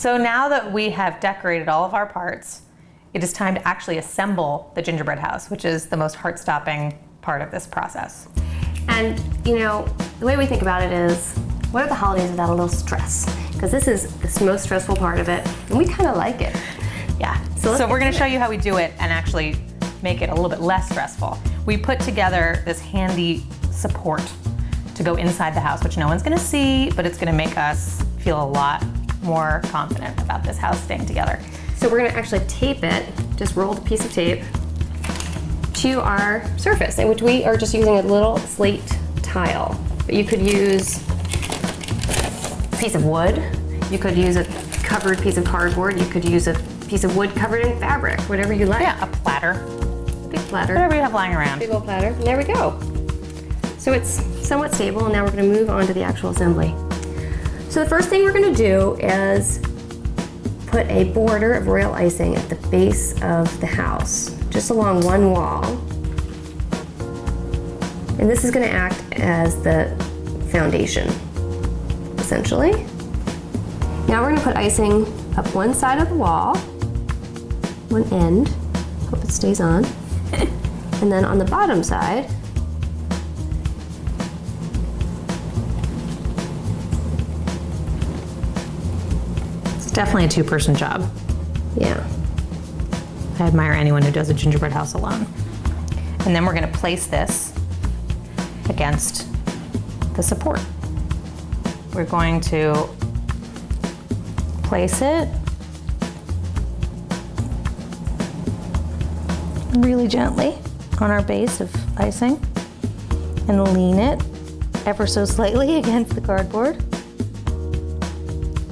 So now that we have decorated all of our parts, it is time to actually assemble the gingerbread house, which is the most heart-stopping part of this process. And you know, the way we think about it is, what are the holidays without a little stress? Because this is the most stressful part of it, and we kind of like it. Yeah, so we're gonna show you how we do it and actually make it a little bit less stressful. We put together this handy support to go inside the house, which no one's gonna see, but it's gonna make us feel a lot more confident about this house staying together. So we're gonna actually tape it, just roll the piece of tape to our surface, in which we are just using a little slate tile. But you could use a piece of wood, you could use a covered piece of cardboard, you could use a piece of wood covered in fabric, whatever you like. Yeah, a platter. A big platter. Whatever you have lying around. Big old platter, and there we go. So it's somewhat stable, and now we're gonna move on to the actual assembly. So the first thing we're gonna do is put a border of royal icing at the base of the house, just along one wall. And this is gonna act as the foundation, essentially. Now we're gonna put icing up one side of the wall, one end, hope it stays on. And then on the bottom side, Definitely a two-person job. yeah. I admire anyone who does a gingerbread house alone. And then we're gonna place this against the support. We're going to place it really gently on our base of icing and lean it ever so slightly against the cardboard.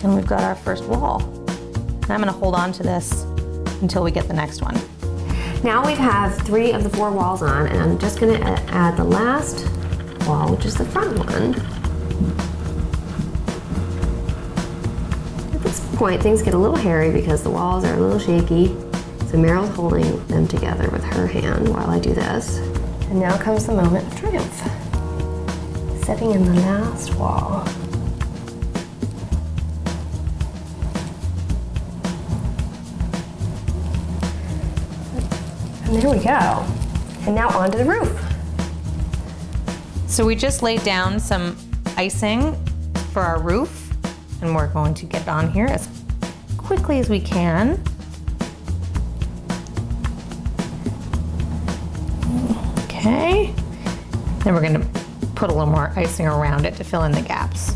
And we've got our first wall. And I'm gonna hold on to this until we get the next one. Now we have 3 of the 4 walls on, and I'm just gonna add the last wall, which is the front one. At this point, things get a little hairy because the walls are a little shaky. So Merrill's holding them together with her hand while I do this. And now comes the moment of triumph. Setting in the last wall. And there we go. And now onto the roof. So we just laid down some icing for our roof, and we're going to get on here as quickly as we can. Okay. Then we're gonna put a little more icing around it to fill in the gaps.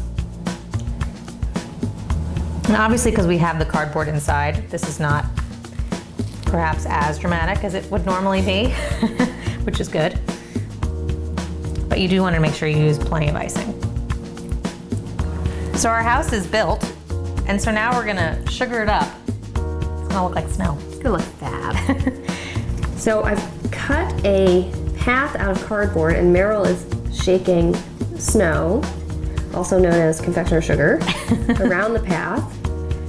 And obviously, because we have the cardboard inside, this is not perhaps as dramatic as it would normally be, which is good. But you do want to make sure you use plenty of icing. So our house is built, and so now we're gonna sugar it up. It's gonna look like snow. It's gonna look fab. So I've cut a path out of cardboard, and Merrill is shaking snow, also known as confectioner sugar, around the path,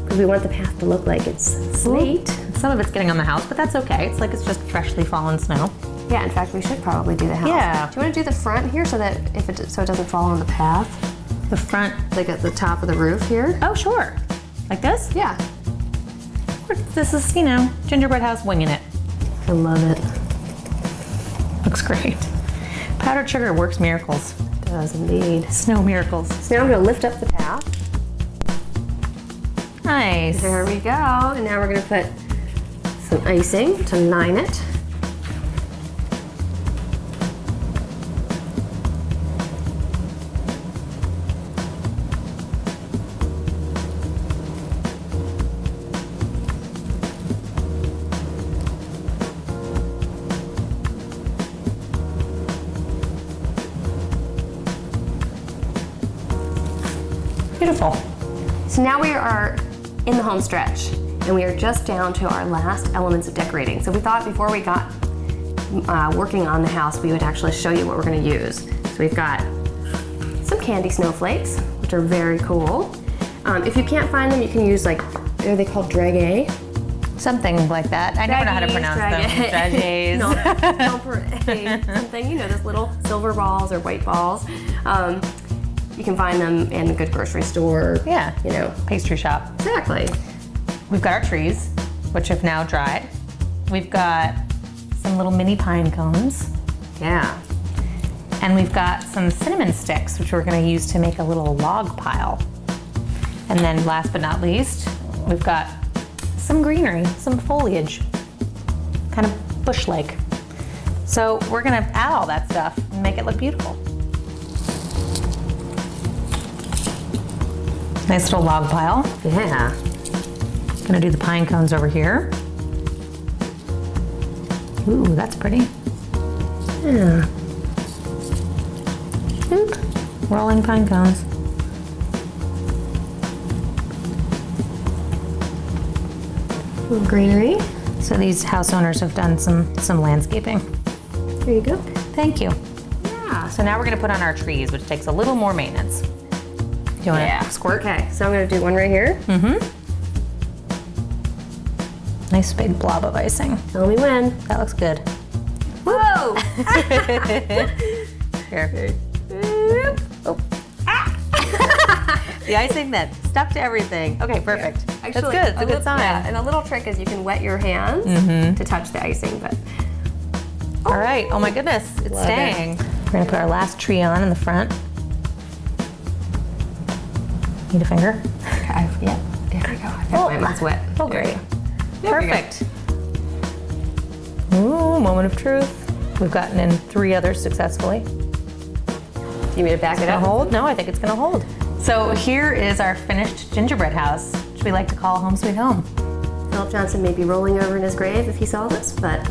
because we want the path to look like it's slate. Some of it's getting on the house, but that's okay. It's like it's just freshly fallen snow. Yeah, in fact, we should probably do the house. Yeah. Do you want to do the front here so that so it doesn't fall on the path? The front. Like at the top of the roof here? Oh, sure. Like this? Yeah. This is, you know, gingerbread house winging it. I love it. Looks great. Powdered sugar works miracles. It does indeed. Snow miracles. So now I'm going to lift up the path. Nice. There we go. And now we're going to put some icing to line it. Beautiful. So now we are in the home stretch, and we are just down to our last elements of decorating. So we thought before we got working on the house, we would actually show you what we're gonna use. So we've got some candy snowflakes, which are very cool. If you can't find them, you can use, like, are they called dragée? Something like that. I never know how to pronounce them. Dragées. No, something, you know, those little silver balls or white balls. You can find them in a good grocery store. Yeah. You know. Pastry shop. Exactly. We've got our trees, which have now dried. We've got some little mini pine cones. Yeah. And we've got some cinnamon sticks, which we're gonna use to make a little log pile. And then last but not least, we've got some greenery, some foliage, kind of bush-like. So we're gonna add all that stuff and make it look beautiful. Nice little log pile. Yeah. Gonna do the pine cones over here. Ooh, that's pretty. Yeah. Oop. Rolling pine cones. Little greenery. So these house owners have done some landscaping. There you go. Thank you. Yeah. So now we're gonna put on our trees, which takes a little more maintenance. Do you wanna squirt? Okay, so I'm gonna do one right here. Nice big blob of icing. Tell me when. That looks good. Whoa! Here. Oh. The icing that stuck to everything. Okay, perfect. That's good. It's a good sign. Yeah, and a little trick is you can wet your hands to touch the icing, but. All right. Oh my goodness, it's staying. We're gonna put our last tree on in the front. Need a finger? Okay, yeah, there we go. I think mine's wet. Oh, great. There we go. Perfect. Ooh, moment of truth. We've gotten in 3 others successfully. Do you want me to back it Gonna up? hold? No, I think it's gonna hold. So here is our finished gingerbread house, which we like to call Home Sweet Home. Philip Johnson may be rolling over in his grave if he saw this, but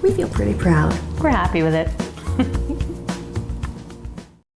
we feel pretty proud. We're happy with it.